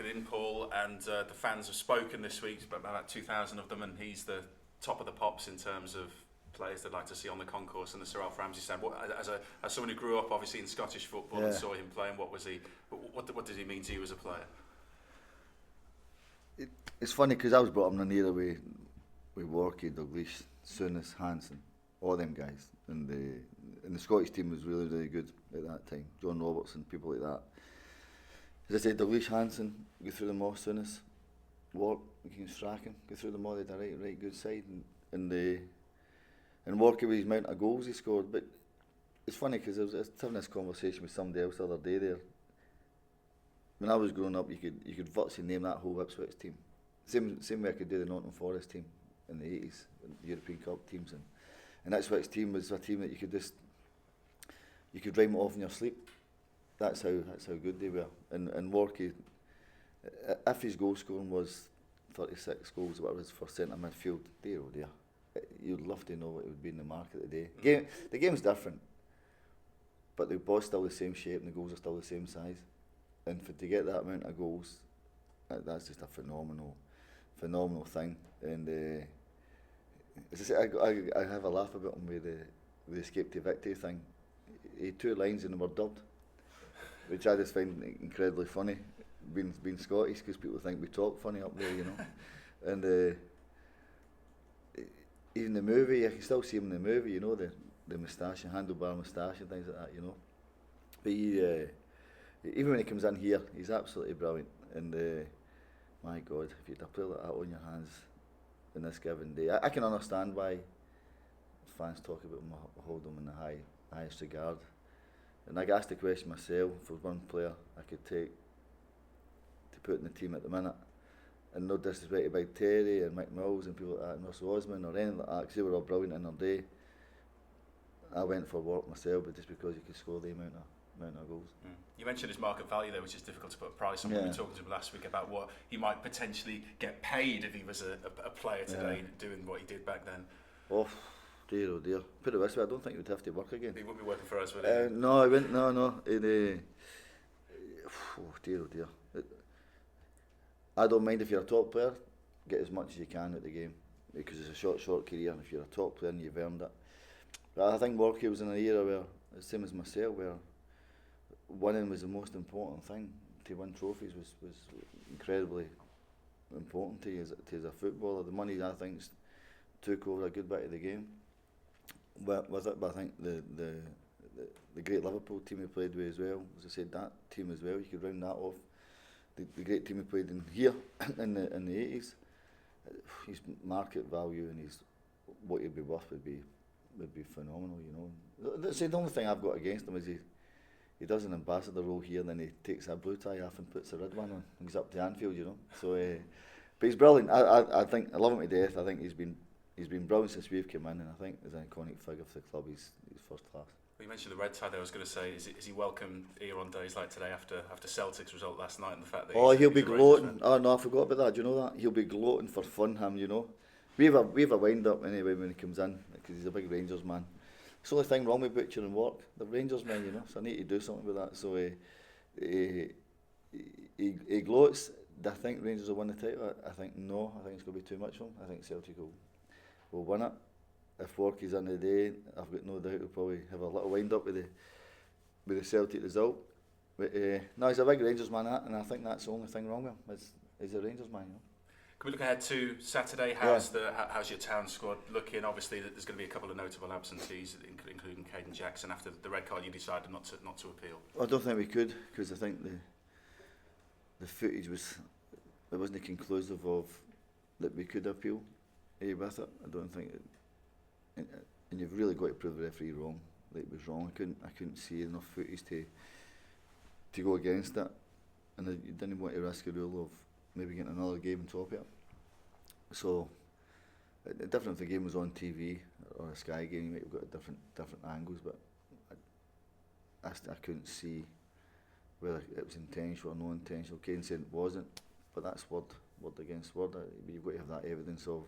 walking in, Paul, and the fans have spoken this week, about 2,000 of them, and he's the top of the pops in terms of players they'd like to see on the concourse and the Sir Alf Ramsey stand. As someone who grew up obviously in Scottish football and saw him playing, what did he mean to you as a player? It's funny because I was brought up in an era with Walkie, Douglas, Souness, Hansen, all them guys, and the Scottish team was really, really good at that time. John Robertson, people like that. As I said, Douglas, Hansen, go through them all. Souness, Wark, Strachan, go through them all. They had a right good side, and Walkie with his amount of goals he scored. But it's funny because I was having this conversation with somebody else the other day there. When I was growing up, you could virtually name that whole Ipswich team. Same way I could do the Nottingham Forest team in the 80s, European Cup teams, and Ipswich team was a team that you could rhyme it off in your sleep. That's how good they were. And Walkie, if his goal scoring was 36 goals, whatever his for centre midfield, dear oh dear, you'd love to know what it would be in the market today. The game's different, but the ball's still the same shape and the goals are still the same size. And to get that amount of goals, that's just a phenomenal thing. And as I say, I have a laugh about him with the escape to victory thing. He had 2 lines and they were dubbed, which I just find incredibly funny, being Scottish, because people think we talk funny up there, you know. And even the movie, I can still see him in the movie, you know, the moustache and handlebar moustache and things like that, you know. But even when he comes in here, he's absolutely brilliant. And my God, if you had a player like that on your hands in this given day, I can understand why fans talk about him, hold him in the highest regard. And I asked the question myself, if there was one player I could take to put in the team at the minute, and no disrespect to Big Terry and Mick Mills and people like that, and Russell Osman or anything like that, because they were all brilliant in their day. I went for Wark myself, but just because he could score the amount of goals. You mentioned his market value there, which is difficult to put a price on. We were talking to him last week about what he might potentially get paid if he was a player today, doing what he did back then. Oh dear. Put it this way, I don't think he would have to work again. He wouldn't be working for us, would he? No, I wouldn't. No. Oh dear. I don't mind if you're a top player, get as much as you can at the game, because it's a short career, and if you're a top player and you've earned it. But I think Walkie was in an era where, the same as myself, where winning was the most important thing. To win trophies was incredibly important to you as a footballer. The money, I think, took over a good bit of the game. But with it, but I think the great Liverpool team we played with as well, as I said, that team as well, you could round that off. The great team we played in here in the 80s, his market value and what he'd be worth would be phenomenal, you know. The only thing I've got against him is he does an ambassador role here, and then he takes a blue tie off and puts a red one on. He's up to Anfield, you know. So, but he's brilliant. I think I love him to death. I think he's been brilliant since we've come in, and I think as an iconic figure for the club, he's first class. Well, you mentioned the red tie there. I was going to say, is he welcome here on days like today after Celtic's result last night, and the fact that he'll be gloating. Oh no, I forgot about that. Do you know that? He'll be gloating for fun, him. You know, we have a wind up anyway when he comes in, because he's a big Rangers man. It's the only thing wrong with Butcher and Wark. They're Rangers men, you know. So I need to do something with that. So he gloats. Do I think Rangers will win the title? I think no. I think it's going to be too much for him. I think Celtic will win it. If Wark is in the day, I've got no doubt he'll probably have a little wind up with the Celtic result. But no, he's a big Rangers man, and I think that's the only thing wrong with him. He's a Rangers man, you know. Can we look ahead to Saturday? How's your town squad looking? Obviously, there's going to be a couple of notable absentees, including Caden Jackson. After the red card, you decided not to appeal. I don't think we could, because I think the footage wasn't conclusive of that we could appeal with it. I don't think it, and you've really got to prove the referee wrong. That it was wrong. I couldn't see enough footage to go against it, and you didn't want to risk a rule of maybe getting another game on top of it. So, different if the game was on TV or a Sky game, you might have got different angles, but I couldn't see whether it was intentional or no intentional. Kane said it wasn't, but that's word against word. You've got to have that evidence of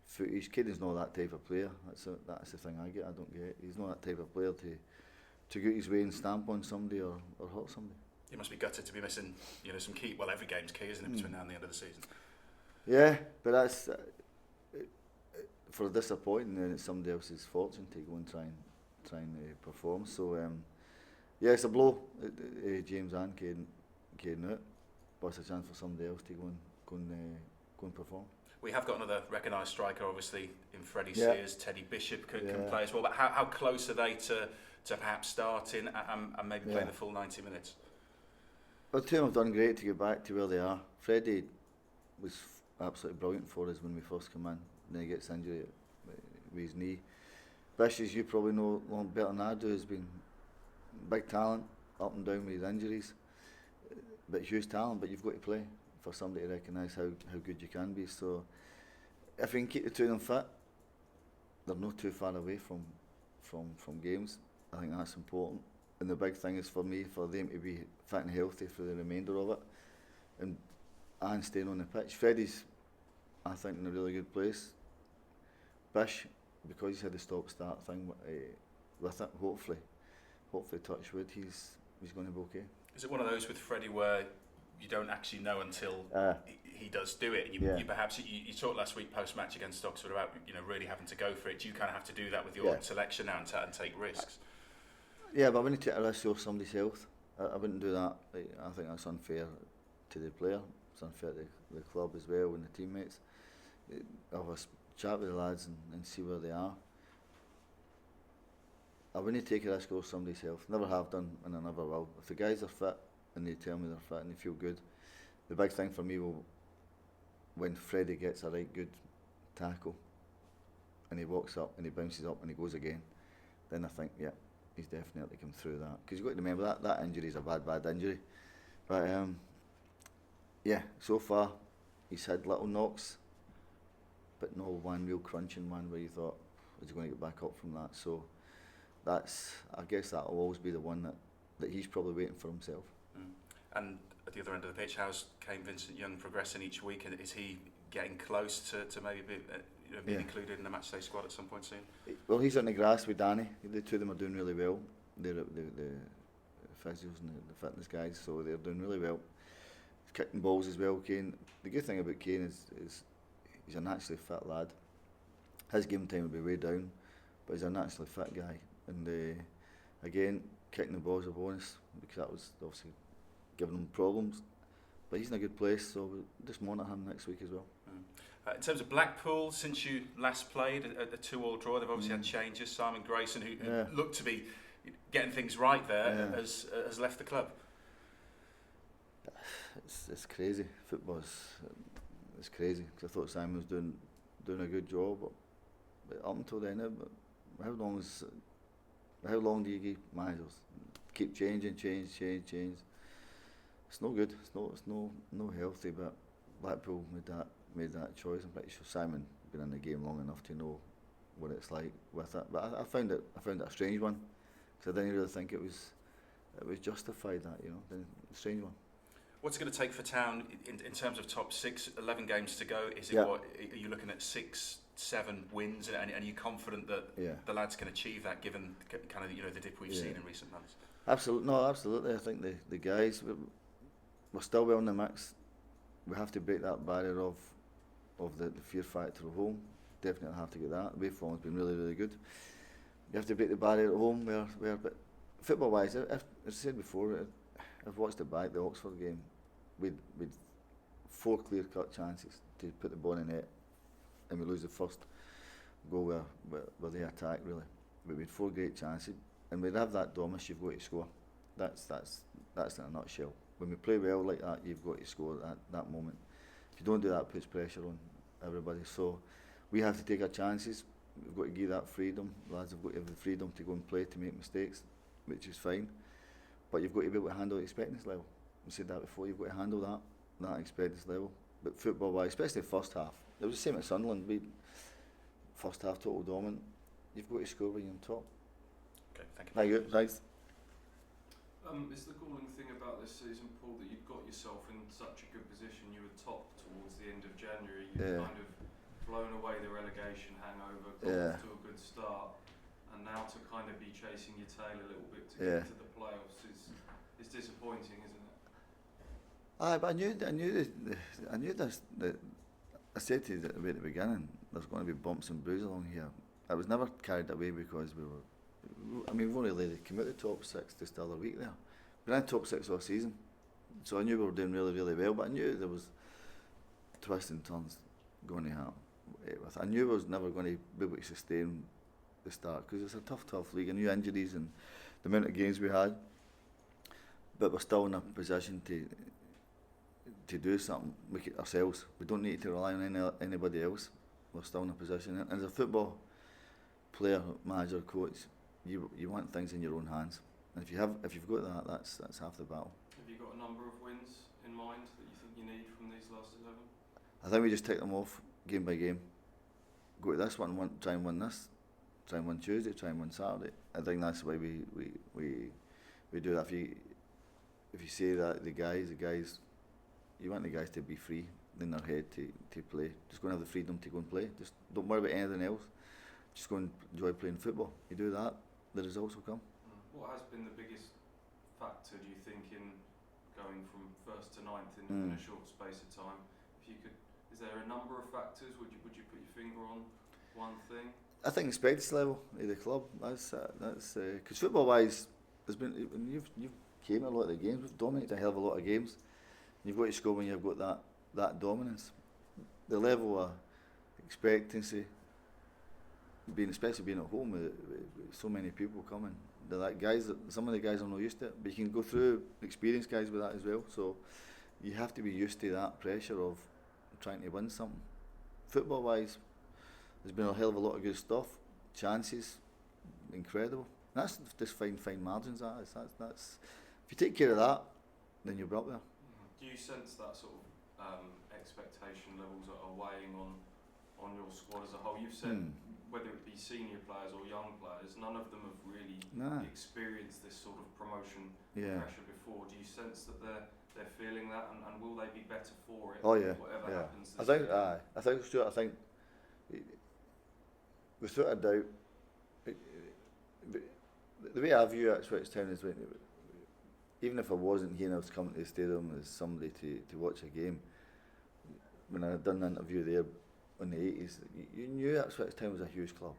footage. Caden's not that type of player. That's the thing I don't get. He's not that type of player to go his way and stamp on somebody or hurt somebody. You must be gutted to be missing, some key. Well, every game's key, isn't it, between now and the end of the season? Yeah, but that's for disappointing, and it's somebody else's fortune to go and try and perform. So yeah, it's a blow. James and Caden out, but it's a chance for somebody else to go and perform. We have got another recognised striker, obviously, in Freddie Yeah. Sears. Teddy Bishop can play as well. But how close are they to perhaps starting and maybe playing the full 90 minutes? Well, the two of them have done great to get back to where they are. Freddie was absolutely brilliant for us when we first came in. Then he gets injured with his knee. Bish, as you probably know a lot better than I do, has been big talent, up and down with his injuries. But huge talent, but you've got to play for somebody to recognise how good you can be. So if we can keep the two of them fit, they're not too far away from games. I think that's important. And the big thing is for me, for them to be fit and healthy for the remainder of it, and staying on the pitch. Freddie's, I think, in a really good place. Bish, because he's had the stop-start thing with it, hopefully touch wood, he's going to be okay. Is it one of those with Freddie where you don't actually know until he does do it? And you perhaps you talked last week post-match against Oxford about really having to go for it. Do you kind of have to do that with your selection now and take risks? Yeah, but I wouldn't take a risk of somebody's health. I wouldn't do that. I think that's unfair to the player. It's unfair to the club as well and the teammates. I'll have a chat with the lads and see where they are. I wouldn't take a risk of somebody's health. Never have done, and I never will. If the guys are fit and they tell me they're fit and they feel good, the big thing for me will, when Freddie gets a right good tackle and he walks up and he bounces up and he goes again, then I think, yeah, he's definitely come through that. Because you've got to remember that injury is a bad injury. But yeah, so far he's had little knocks, but no one real crunching one where you thought, is he going to get back up from that? So I guess that'll always be the one that he's probably waiting for himself. And at the other end of the pitch, how's Kane Vincent Young progressing each week, and is he getting close to maybe being included in the matchday squad at some point soon? Well, he's on the grass with Danny. The two of them are doing really well. They're the physios and the fitness guys, so they're doing really well. He's kicking balls as well, Kane. The good thing about Kane is he's a naturally fit lad. His game time will be way down, but he's a naturally fit guy. And again, kicking the ball is a bonus, because that was obviously giving him problems. But he's in a good place, so we'll just monitor him next week as well. In terms of Blackpool, since you last played a 2-2 draw, they've obviously had changes. Simon Grayson, who looked to be getting things right there, has left the club. It's crazy. Football's it's crazy, because I thought Simon was doing a good job, but up until then, how long do you give managers? Keep changing, change. It's no good. It's no healthy. But Blackpool made that choice. I'm pretty sure Simon been in the game long enough to know what it's like with it. But I found it a strange one, because I didn't really think it was justified. That a strange one. What's it going to take for Town in terms of top 6? 11 games to go. Is it what are you looking at? 6-7 wins, and are you confident that the lads can achieve that, given kind of the dip we've seen in recent months? Absolutely. I think the guys, we're still well in the mix. We have to break that barrier of the fear factor of home. Definitely have to get that. Away form's been really, really good. You have to break the barrier at home, but football wise, as I said before, I've watched it back, the Oxford game. We'd 4 clear-cut chances to put the ball in the net, and we lose the first goal where they attack, really. But we had 4 great chances, and we'd have that dominance. You've got to score. That's in a nutshell. When we play well like that, you've got to score at that moment. If you don't do that, it puts pressure on everybody. So we have to take our chances. We've got to give that freedom. Lads have got to have the freedom to go and play, to make mistakes, which is fine. But you've got to be able to handle the expectance level. We said that before. You've got to handle that expectance level. But football-wise, especially the first half, it was the same at Sunderland. First half total dominant. You've got to score when you're on top. Okay, thank you. Thank you. Thanks. Is the galling thing about this season, Paul, that you've got yourself in such a good position? You were top towards the end of January. You've kind of blown away the relegation hangover, got off to a good start, and now to kind of be chasing your tail a little bit to get to the playoffs. it's disappointing, isn't it? Aye, but I knew this. I said to you at the beginning, there's going to be bumps and bruises along here. I was never carried away because we've only really come out the top 6 just the other week there. We're in top 6 all season, so I knew we were doing really, really well. But I knew there was twists and turns going to happen. I knew I was never going to be able to sustain the start because it's a tough league. I knew injuries and the amount of games we had, but we're still in a position to do something, make it ourselves. We don't need to rely on anybody else. We're still in a position. And as a football player, manager, coach, you want things in your own hands. And if you've got that, that's half the battle. Have you got a number of wins in mind that you think you need from these last 11? I think we just take them off game by game. Go to this one, try and win this. Try and win Tuesday, try and win Saturday. I think that's why we do that. If you say that the guys, you want the guys to be free in their head to play. Just go and have the freedom to go and play. Just don't worry about anything else. Just go and enjoy playing football. You do that, the results will come. What has been the biggest factor, do you think, in going from 1st to 9th in a short space of time? Is there a number of factors? Would you put your finger on one thing? I think expectancy level of the club. That's because football wise, there's been you've came a lot of the games. We've dominated a hell of a lot of games. You've got to score when you've got that dominance. The level of expectancy, especially being at home with so many people coming. Some of the guys are not used to it, but you can go through experienced guys with that as well. So you have to be used to that pressure of trying to win something. Football wise, there's been a hell of a lot of good stuff, chances, incredible. That's just fine margins. That's if you take care of that, then you'll be up there. Do you sense that sort of expectation levels are weighing on your squad as a whole? You've said whether it be senior players or young players, none of them have really experienced this sort of promotion pressure before. Do you sense that they're feeling that, and will they be better for it? Oh yeah, whatever happens. I think Stuart. I think without a doubt, the way I view Ipswich Town is even if I wasn't here and I was coming to the stadium as somebody to watch a game, when I had done an interview there in the 80s, you knew Ipswich Town was a huge club.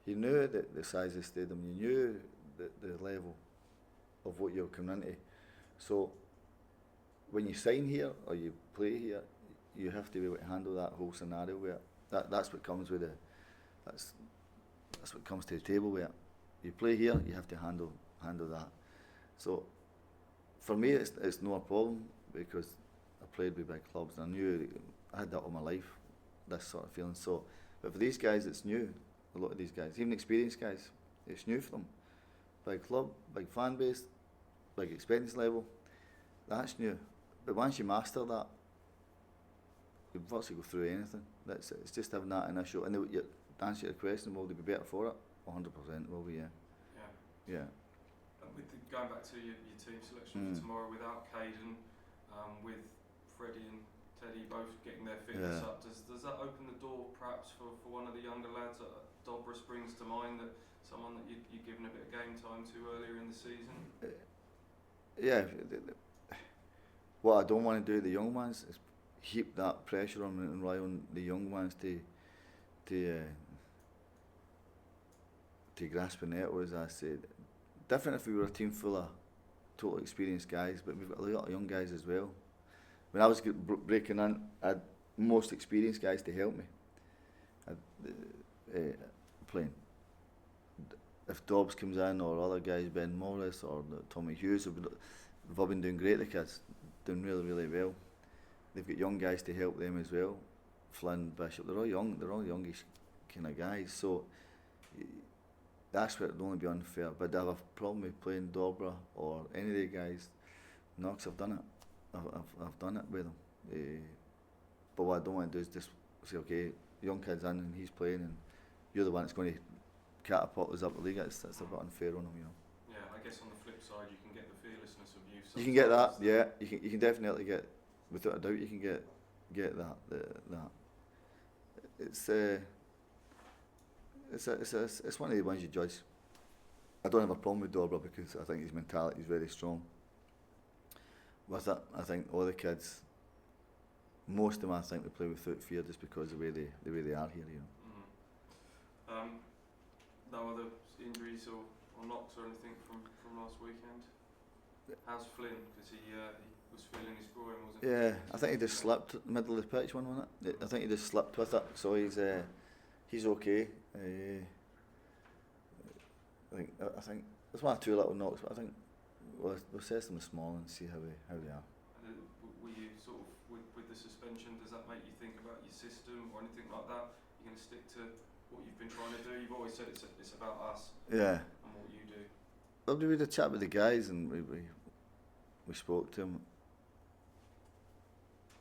You knew the size of the stadium, you knew the level of what you were coming into. So when you sign here or you play here, you have to be able to handle that whole scenario where that's what comes with that's what comes to the table where you play here, you have to handle that. So for me, it's no problem because I played with big clubs and I knew I had that all my life, this sort of feeling. So, but for these guys, it's new. A lot of these guys, even experienced guys, it's new for them. Big club, big fan base, big experience level, that's new. But once you master that, you virtually go through anything. It's just having that initial. And to answer your question, will they be better for it? 100% will be, yeah. Yeah. Going back to your team selection for tomorrow, without Caden, with Freddie and Teddy both getting their fitness up, does that open the door perhaps for one of the younger lads? Dobra springs to mind, that someone that you've given a bit of game time to earlier in the season? Yeah. What I don't want to do to the young ones is heap that pressure on and rely on the young ones to grasp the net, as I said. Different if we were a team full of total experienced guys, but we've got a lot of young guys as well. When I was breaking in, I had most experienced guys to help me playing. If Dobbs comes in or other guys, Ben Morris or Tommy Hughes, they've all been doing great, the kids, doing really, really well. They've got young guys to help them as well. Flynn, Bishop, they're all youngish kind of guys, so that's where it would only be unfair. But I have a problem with playing Dobra or any of the guys. No, 'cause I've done it. I've done it with them. But what I don't want to do is just say, okay, young kid's in and he's playing and you're the one that's going to catapult us up the league. It's a bit unfair on them, you know. Yeah, I guess on the flip side, you can get the fearlessness of youth. You can get that, yeah. You can definitely get, without a doubt, you can get that. It's one of the ones you judge. I don't have a problem with Dobra because I think his mentality is very strong. with it. I think all the kids, most of them, I think, they play without fear just because of the way they are here. You know. No other injuries or knocks or anything from last weekend? How's Flynn? Because he was feeling his groin, wasn't he? Yeah, I think he just slipped in the middle of the pitch wasn't it? I think he just slipped with it, so he's okay. I think there's one or two little knocks, but I think we'll assess them this morning and see how they are. Were you sort of with the suspension? Does that make you think about your system or anything like that? You're going to stick to what you've been trying to do? You've always said it's about us. Yeah. And what you do. Well, we had a chat with the guys and we spoke to them,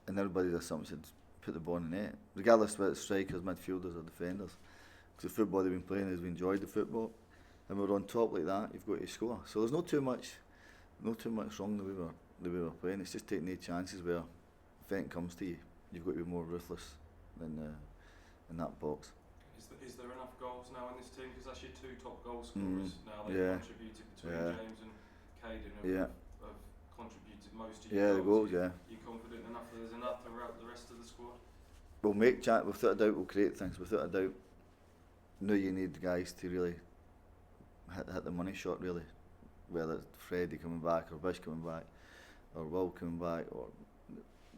and everybody does something, said put the ball in the net, regardless whether it's strikers, midfielders or defenders. Because the football they've been playing is we enjoyed the football, and we're on top like that. You've got to score. So there's not too much wrong the way we were playing. It's just taking the chances where if anything comes to you, you've got to be more ruthless than in that box. Is there enough goals now in this team? Because that's your two top goal scorers now. They've contributed between James and Caden. Have contributed most to your the goals. goals. Yeah. Are you confident enough that there's enough throughout the rest of the squad? We'll make chat. Without a doubt, we'll create things. Without a doubt, now you need guys to really hit the money shot. Really, whether it's Freddie coming back or Bish coming back or Will coming back, or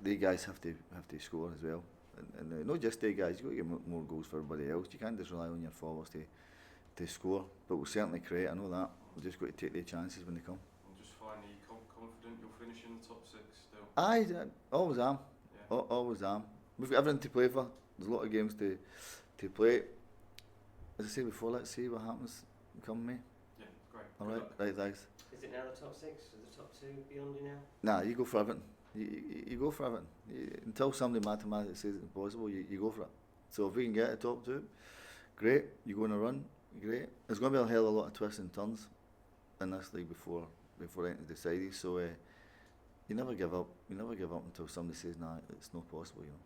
the guys have to score as well. And not just the guys, you've got to get more goals for everybody else. You can't just rely on your forwards to score, but we'll certainly create, I know that. We've just got to take the chances when they come. And just finally, confident you'll finish in the top 6 still? I always am. Yeah. Always am. We've got everything to play for. There's a lot of games to play. As I said before, let's see what happens come May. Yeah, great. Alright, right, thanks. Is it now the top 6? Is the top 2 beyond you now? Nah, you go for everything. You go for everything. Until somebody mathematically says it's impossible, you go for it. So if we can get a top 2, great. You go on a run, great. There's going to be a hell of a lot of twists and turns in this league before anything's decided. So you never give up. You never give up until somebody says, nah, it's not possible. You know.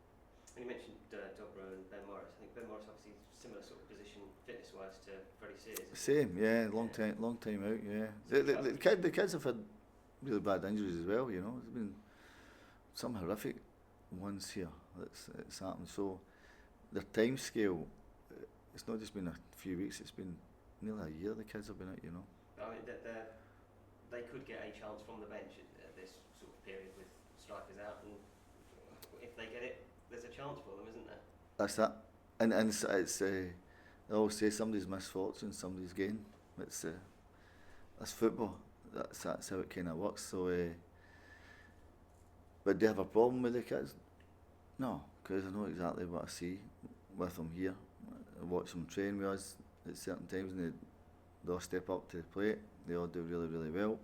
When you mentioned Dobro and Ben Morris, I think Ben Morris obviously similar sort of position fitness-wise to Freddie Sears. Same, yeah. Long time out. Yeah. The kids have had really bad injuries as well. You know, there's been some horrific ones here. It's happened. So their time scale, it's not just been a few weeks. It's been nearly a year. The kids have been out. You know. I mean, they could get a chance from the bench at this sort of period with strikers out, and if they get it, there's a chance for them, isn't there? That's that. And it's I always say somebody's misfortune, somebody's gain. It's that's football. That's how it kind of works. So. But do you have a problem with the kids? No, because I know exactly what I see with them here. I watch them train with us at certain times, and they all step up to the plate. They all do really, really well.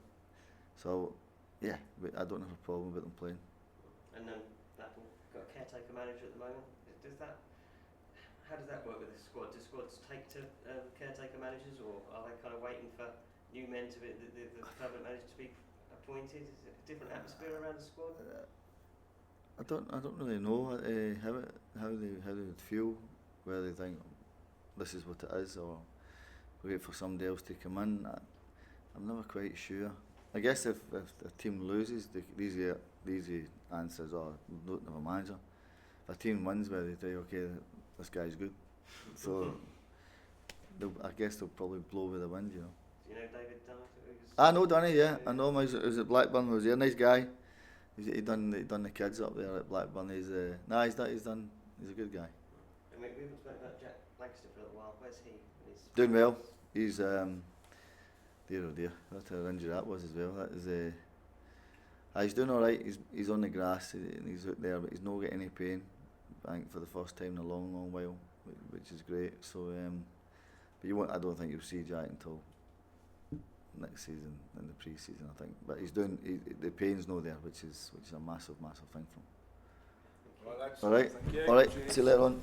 So, yeah, I don't have a problem with them playing. And Blackpool got a caretaker manager at the moment. How does that work with the squad? Do squads take to caretaker managers, or are they kind of waiting for new men to be the permanent manager to be appointed? Is it a different atmosphere around the squad? I don't really know how they would feel, whether they think this is what it is, or wait for somebody else to come in. I'm never quite sure. I guess if the team loses, the easy answers are don't have a manager. If a team wins, where they say, okay, this guy's good, so I guess they'll probably blow with the wind, you know. Do you know David Dunn? I know Dunny, yeah. I know him. He was at Blackburn. He was a nice guy. He done the kids up there at Blackburn. He's a good guy. And we haven't spoken about Jack Lancaster for a little while. Where's he? Doing well. He's dear. What an injury that was as well. That is he's doing all right. He's on the grass and he's out there, but he's not getting any pain. I think for the first time in a long while, which is great. So, but I don't think you'll see Jack until next season in the pre-season, I think. But the pain's no there, which is a massive thing for him. Well, all right, thank you. all right. See you later on.